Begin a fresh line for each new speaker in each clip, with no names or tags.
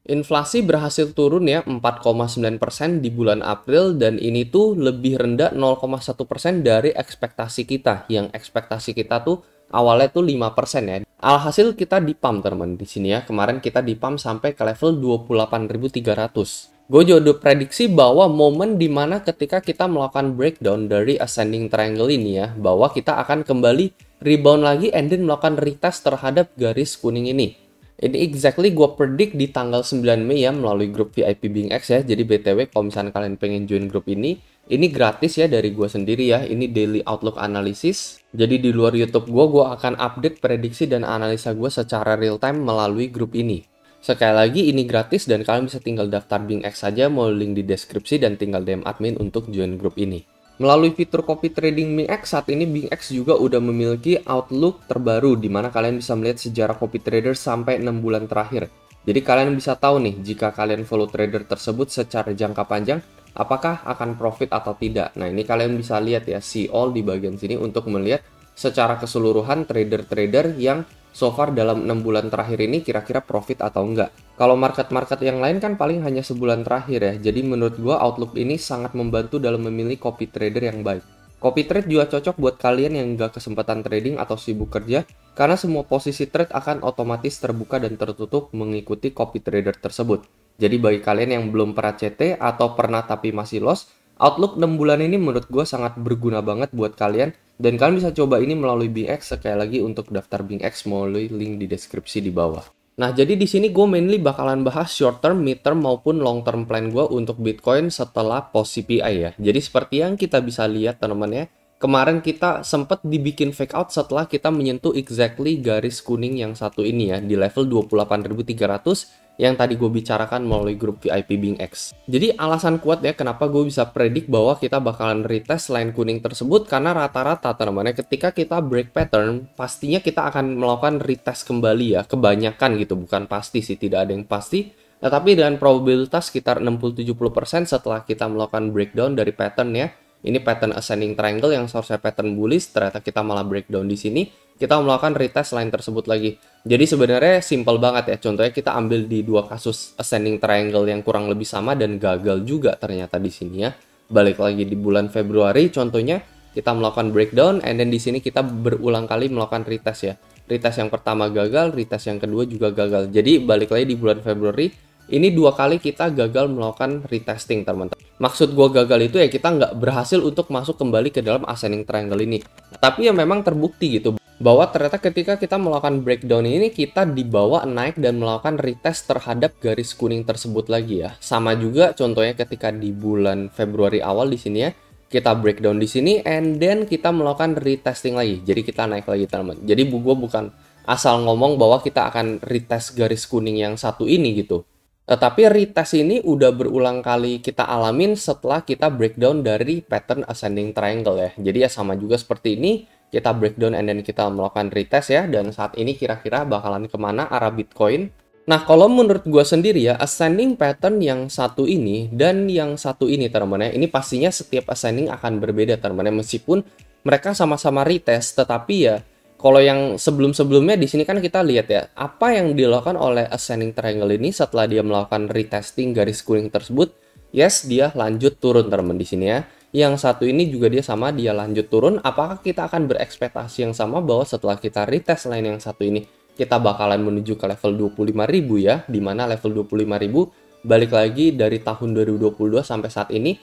Inflasi berhasil turun ya 4,9% di bulan April dan ini tuh lebih rendah 0,1% dari ekspektasi kita. Yang ekspektasi kita tuh awalnya tuh 5% ya. Alhasil kita di-pump teman di sini ya. Kemarin kita di-pump sampai ke level 28.300. Gue juga udah prediksi bahwa momen dimana ketika kita melakukan breakdown dari ascending triangle ini ya, bahwa kita akan kembali rebound lagi and then melakukan retest terhadap garis kuning ini. Ini exactly gue predict di tanggal 9 Mei ya melalui grup VIP BingX ya. Jadi BTW kalau misalnya kalian pengen join grup ini gratis ya dari gue sendiri ya. Ini daily outlook analysis. Jadi di luar YouTube gue akan update prediksi dan analisa gue secara real time melalui grup ini. Sekali lagi ini gratis dan kalian bisa tinggal daftar BingX saja, mau link di deskripsi dan tinggal DM admin untuk join grup ini. Melalui fitur copy trading BingX, saat ini BingX juga udah memiliki outlook terbaru di mana kalian bisa melihat sejarah copy trader sampai 6 bulan terakhir. Jadi kalian bisa tahu nih, jika kalian follow trader tersebut secara jangka panjang, apakah akan profit atau tidak. Nah, ini kalian bisa lihat ya, see all di bagian sini untuk melihat secara keseluruhan trader-trader yang so far dalam 6 bulan terakhir ini kira-kira profit atau enggak. Kalau market-market yang lain kan paling hanya sebulan terakhir ya. Jadi menurut gua outlook ini sangat membantu dalam memilih copy trader yang baik. Copy trade juga cocok buat kalian yang enggak kesempatan trading atau sibuk kerja, karena semua posisi trade akan otomatis terbuka dan tertutup mengikuti copy trader tersebut. Jadi bagi kalian yang belum pernah CT atau pernah tapi masih loss, outlook 6 bulan ini menurut gue sangat berguna banget buat kalian, dan kalian bisa coba ini melalui BingX. Sekali lagi untuk daftar BingX melalui link di deskripsi di bawah. Nah, jadi di sini gue mainly bakalan bahas short term, mid term maupun long term plan gue untuk Bitcoin setelah post CPI ya. Jadi seperti yang kita bisa lihat teman-teman ya, kemarin kita sempat dibikin fake out setelah kita menyentuh exactly garis kuning yang satu ini ya, di level 28.300 yang tadi gue bicarakan melalui grup VIP BingX. Jadi alasan kuat ya kenapa gue bisa predik bahwa kita bakalan retest line kuning tersebut, karena rata-rata teman-teman ketika kita break pattern, pastinya kita akan melakukan retest kembali ya, kebanyakan gitu, bukan pasti sih, tidak ada yang pasti. Tetapi dengan probabilitas sekitar 60-70% setelah kita melakukan breakdown dari pattern ya. Ini pattern ascending triangle yang seharusnya pattern bullish, ternyata kita malah breakdown di sini. Kita melakukan retest line tersebut lagi. Jadi sebenarnya simple banget ya. Contohnya kita ambil di dua kasus ascending triangle yang kurang lebih sama dan gagal juga ternyata di sini ya. Balik lagi di bulan Februari, contohnya kita melakukan breakdown, and then di sini kita berulang kali melakukan retest ya. Retest yang pertama gagal, retest yang kedua juga gagal. Jadi balik lagi di bulan Februari, ini dua kali kita gagal melakukan retesting teman-teman. Maksud gue gagal itu ya kita nggak berhasil untuk masuk kembali ke dalam ascending triangle ini. Tapi ya memang terbukti gitu bahwa ternyata ketika kita melakukan breakdown ini kita dibawa naik dan melakukan retest terhadap garis kuning tersebut lagi ya. Sama juga contohnya ketika di bulan Februari awal di sini ya, kita breakdown di sini and then kita melakukan retesting lagi. Jadi kita naik lagi teman-teman. Jadi gue bukan asal ngomong bahwa kita akan retest garis kuning yang satu ini gitu. Tetapi retest ini udah berulang kali kita alamin setelah kita breakdown dari pattern ascending triangle ya. Jadi ya sama juga seperti ini, kita breakdown and then kita melakukan retest ya. Dan saat ini kira-kira bakalan kemana arah Bitcoin. Nah, kalau menurut gue sendiri ya, ascending pattern yang satu ini dan yang satu ini teman-teman ya, ini pastinya setiap ascending akan berbeda teman-teman ya. Meskipun mereka sama-sama retest, tetapi ya kalau yang sebelum-sebelumnya di sini kan kita lihat ya, apa yang dilakukan oleh ascending triangle ini setelah dia melakukan retesting garis kuning tersebut. Yes, dia lanjut turun teman-teman di sini ya. Yang satu ini juga dia sama, dia lanjut turun. Apakah kita akan berekspektasi yang sama bahwa setelah kita retest line yang satu ini, kita bakalan menuju ke level 25.000 ya, di mana level 25.000 balik lagi dari tahun 2022 sampai saat ini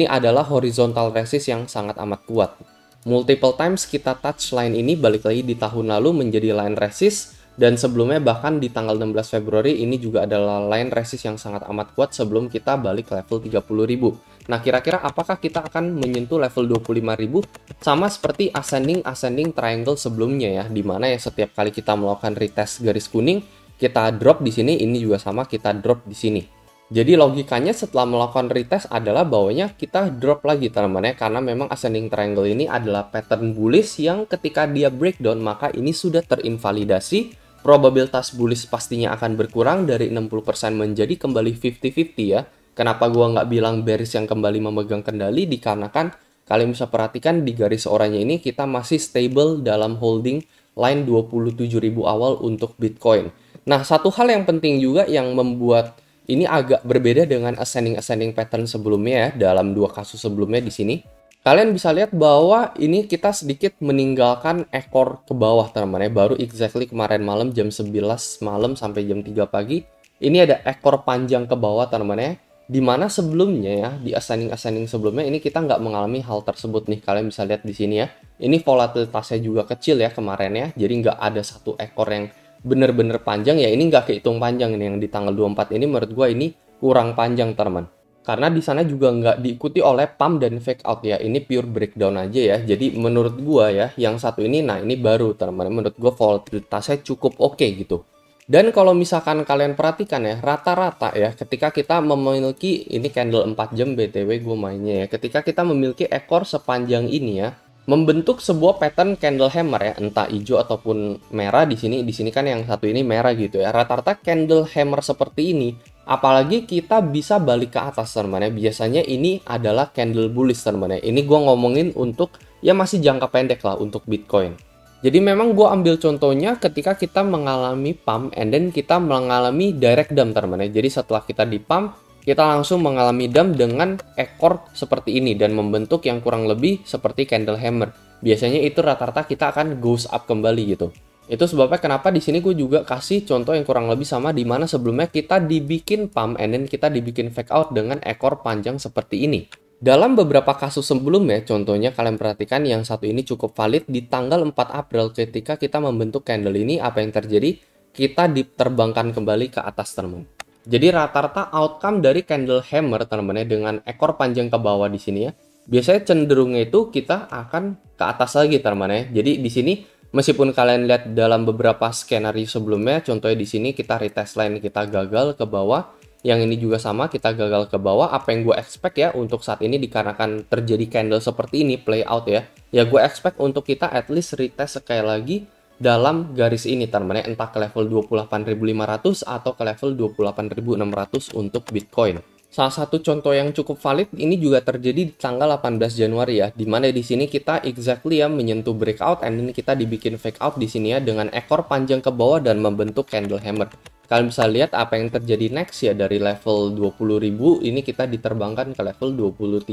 adalah horizontal resist yang sangat amat kuat. Multiple times kita touch line ini balik lagi di tahun lalu menjadi line resist, dan sebelumnya bahkan di tanggal 16 Februari ini juga adalah line resist yang sangat amat kuat sebelum kita balik ke level 30.000. Nah, kira-kira apakah kita akan menyentuh level 25.000 sama seperti ascending triangle sebelumnya ya, dimana ya setiap kali kita melakukan retest garis kuning kita drop di sini, ini juga sama kita drop di sini. Jadi logikanya setelah melakukan retest adalah bahwanya kita drop lagi teman-teman ya, karena memang ascending triangle ini adalah pattern bullish yang ketika dia breakdown maka ini sudah terinvalidasi. Probabilitas bullish pastinya akan berkurang dari 60% menjadi kembali 50-50 ya. Kenapa gua nggak bilang bearish yang kembali memegang kendali, dikarenakan kalian bisa perhatikan di garis oranye ini kita masih stable dalam holding line 27.000 awal untuk Bitcoin. Nah, satu hal yang penting juga yang membuat ini agak berbeda dengan ascending pattern sebelumnya ya, dalam dua kasus sebelumnya di sini. Kalian bisa lihat bahwa ini kita sedikit meninggalkan ekor ke bawah teman-teman ya. Baru exactly kemarin malam jam 11 malam sampai jam 3 pagi. Ini ada ekor panjang ke bawah teman-teman ya. Dimana sebelumnya ya, di ascending sebelumnya ini kita nggak mengalami hal tersebut nih. Kalian bisa lihat di sini ya. Ini volatilitasnya juga kecil ya kemarin ya. Jadi nggak ada satu ekor yang bener-bener panjang ya. Ini nggak kehitung panjang ini yang di tanggal 24 ini menurut gua ini kurang panjang teman-teman. Karena di sana juga nggak diikuti oleh pump dan fake out ya. Ini pure breakdown aja ya. Jadi menurut gua ya, yang satu ini, nah ini baru teman-teman. Menurut gua volatilitasnya cukup oke gitu. Dan kalau misalkan kalian perhatikan ya, rata-rata ya, ketika kita memiliki, ini candle 4 jam BTW gue mainnya ya. Ketika kita memiliki ekor sepanjang ini ya, membentuk sebuah pattern candle hammer ya, entah hijau ataupun merah di sini. Di sini kan yang satu ini merah gitu ya. Rata-rata candle hammer seperti ini, apalagi kita bisa balik ke atas teman-teman ya. Biasanya ini adalah candle bullish teman-teman ya. Ini gue ngomongin untuk ya masih jangka pendek lah untuk Bitcoin. Jadi memang gue ambil contohnya ketika kita mengalami pump and then kita mengalami direct dump teman-teman ya. Jadi setelah kita di pump, kita langsung mengalami dump dengan ekor seperti ini dan membentuk yang kurang lebih seperti candle hammer. Biasanya itu rata-rata kita akan goes up kembali gitu. Itu sebabnya kenapa di sini gue juga kasih contoh yang kurang lebih sama, di mana sebelumnya kita dibikin pump and then kita dibikin fake out dengan ekor panjang seperti ini. Dalam beberapa kasus sebelumnya, contohnya kalian perhatikan yang satu ini cukup valid di tanggal 4 April ketika kita membentuk candle ini, apa yang terjadi? Kita diterbangkan kembali ke atas teman-teman. Jadi rata-rata outcome dari candle hammer teman-teman ya, dengan ekor panjang ke bawah di sini ya, biasanya cenderungnya itu kita akan ke atas lagi teman-teman ya. Jadi di sini meskipun kalian lihat dalam beberapa skenario sebelumnya, contohnya di sini kita retest line kita gagal ke bawah. Yang ini juga sama, kita gagal ke bawah. Apa yang gue expect ya untuk saat ini dikarenakan terjadi candle seperti ini, play out ya. Ya gue expect untuk kita at least retest sekali lagi dalam garis ini teman-teman ya. Entah ke level 28.500 atau ke level 28.600 untuk Bitcoin. Salah satu contoh yang cukup valid ini juga terjadi di tanggal 18 Januari ya. Dimana di sini kita exactly ya menyentuh breakout and ini kita dibikin fake out di sini ya dengan ekor panjang ke bawah dan membentuk candle hammer. Kalian bisa lihat apa yang terjadi next ya, dari level 20.000 ini kita diterbangkan ke level 23.000.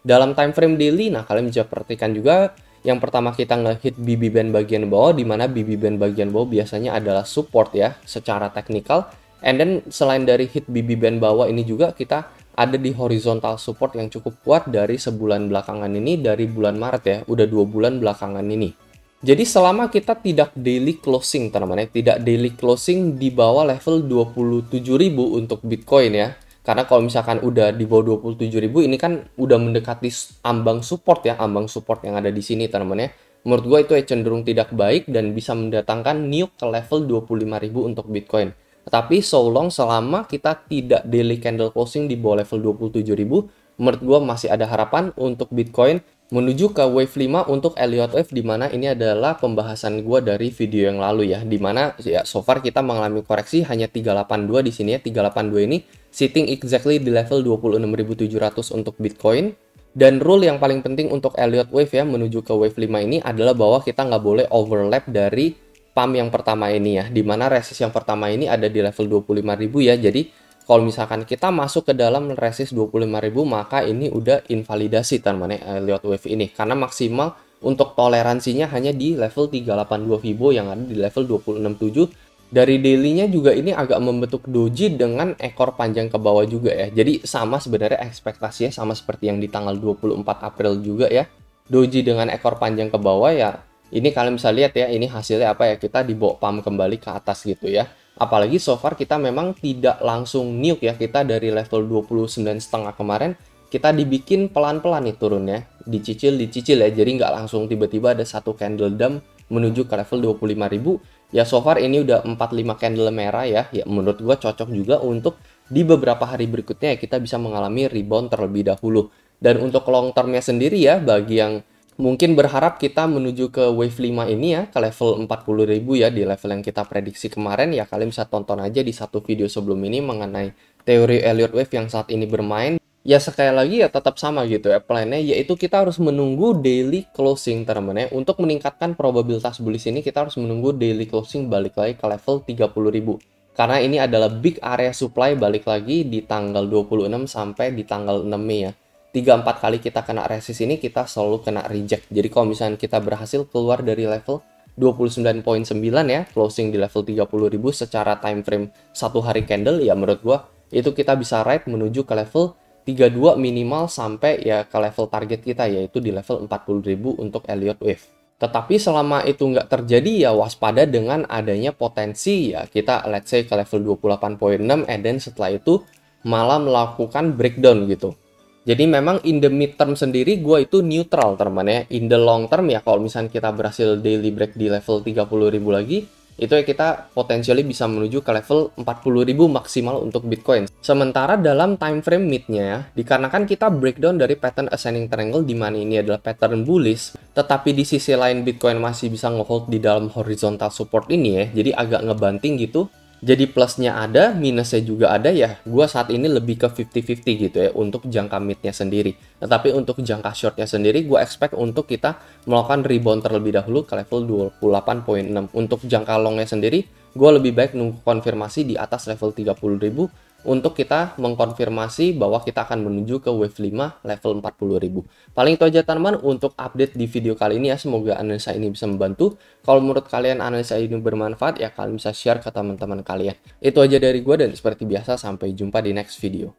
Dalam time frame daily, nah kalian bisa perhatikan juga yang pertama kita nge-hit BB band bagian bawah, di mana BB band bagian bawah biasanya adalah support ya secara teknikal. And then selain dari hit BB band bawah ini juga kita ada di horizontal support yang cukup kuat dari sebulan belakangan ini, dari bulan Maret ya, udah 2 bulan belakangan ini. Jadi selama kita tidak daily closing teman-teman ya, tidak daily closing di bawah level 27.000 untuk Bitcoin ya. Karena kalau misalkan udah di bawah 27.000 ini kan udah mendekati ambang support ya, ambang support yang ada di sini teman-teman ya. Menurut gue itu cenderung tidak baik dan bisa mendatangkan nuke ke level 25.000 untuk Bitcoin. Tetapi so long selama kita tidak daily candle closing di bawah level 27.000, menurut gue masih ada harapan untuk Bitcoin menuju ke wave 5 untuk Elliott Wave, dimana ini adalah pembahasan gue dari video yang lalu ya, dimana ya so far kita mengalami koreksi hanya 382 di sini ya. 382 ini sitting exactly di level 26.700 untuk Bitcoin. Dan rule yang paling penting untuk Elliott Wave ya menuju ke wave 5 ini adalah bahwa kita nggak boleh overlap dari pump yang pertama ini ya, dimana resist yang pertama ini ada di level 25.000 ya. Jadi kalau misalkan kita masuk ke dalam resist 25.000, maka ini udah invalidasi teman-teman ya, Elliott Wave ini. Karena maksimal untuk toleransinya hanya di level 382 Fibo yang ada di level 267. Dari daily-nya juga ini agak membentuk doji dengan ekor panjang ke bawah juga ya. Jadi sama sebenarnya ekspektasinya sama seperti yang di tanggal 24 April juga ya. Doji dengan ekor panjang ke bawah ya. Ini kalian bisa lihat ya, ini hasilnya apa ya, kita dibawa pump kembali ke atas gitu ya. Apalagi so far kita memang tidak langsung nuke ya, kita dari level 29,5 kemarin kita dibikin pelan-pelan nih turunnya, dicicil ya, jadi nggak langsung tiba-tiba ada satu candle dump menuju ke level 25.000. Ya so far ini udah 45 candle merah ya, menurut gua cocok juga untuk di beberapa hari berikutnya ya, kita bisa mengalami rebound terlebih dahulu. Dan untuk long termnya sendiri ya, bagi yang mungkin berharap kita menuju ke wave 5 ini ya, ke level 40.000 ya, di level yang kita prediksi kemarin ya. Kalian bisa tonton aja di satu video sebelum ini mengenai teori Elliott Wave yang saat ini bermain. Ya sekali lagi ya tetap sama gitu ya plannya, yaitu kita harus menunggu daily closing teman-teman ya. Untuk meningkatkan probabilitas bullish ini kita harus menunggu daily closing balik lagi ke level 30.000. Karena ini adalah big area supply balik lagi di tanggal 26 sampai di tanggal 6 Mei ya. 3-4 kali kita kena resist ini kita selalu kena reject. Jadi kalau misalnya kita berhasil keluar dari level 29.9 ya, closing di level 30.000 secara time frame satu hari candle, ya menurut gua itu kita bisa ride menuju ke level 32 minimal sampai ya ke level target kita, yaitu di level 40.000 untuk Elliott Wave. Tetapi selama itu nggak terjadi ya waspada dengan adanya potensi ya kita let's say ke level 28.6 and then setelah itu malah melakukan breakdown gitu. Jadi memang in the mid term sendiri gue itu neutral teman ya. In the long term ya kalau misalnya kita berhasil daily break di level 30.000 lagi, itu ya kita potensially bisa menuju ke level 40.000 maksimal untuk Bitcoin. Sementara dalam time frame midnya ya, dikarenakan kita breakdown dari pattern ascending triangle di mana ini adalah pattern bullish, tetapi di sisi lain Bitcoin masih bisa ngehold di dalam horizontal support ini ya, jadi agak ngebanting gitu. Jadi plusnya ada, minusnya juga ada ya. Gua saat ini lebih ke 50-50 gitu ya untuk jangka midnya sendiri. Tetapi untuk jangka shortnya sendiri, gue expect untuk kita melakukan rebound terlebih dahulu ke level 28.6. Untuk jangka longnya sendiri, gue lebih baik nunggu konfirmasi di atas level 30.000 untuk kita mengkonfirmasi bahwa kita akan menuju ke wave 5 level 40.000. Paling itu aja teman-teman untuk update di video kali ini ya. Semoga analisa ini bisa membantu. Kalau menurut kalian analisa ini bermanfaat ya kalian bisa share ke teman-teman kalian. Itu aja dari gue dan seperti biasa sampai jumpa di next video.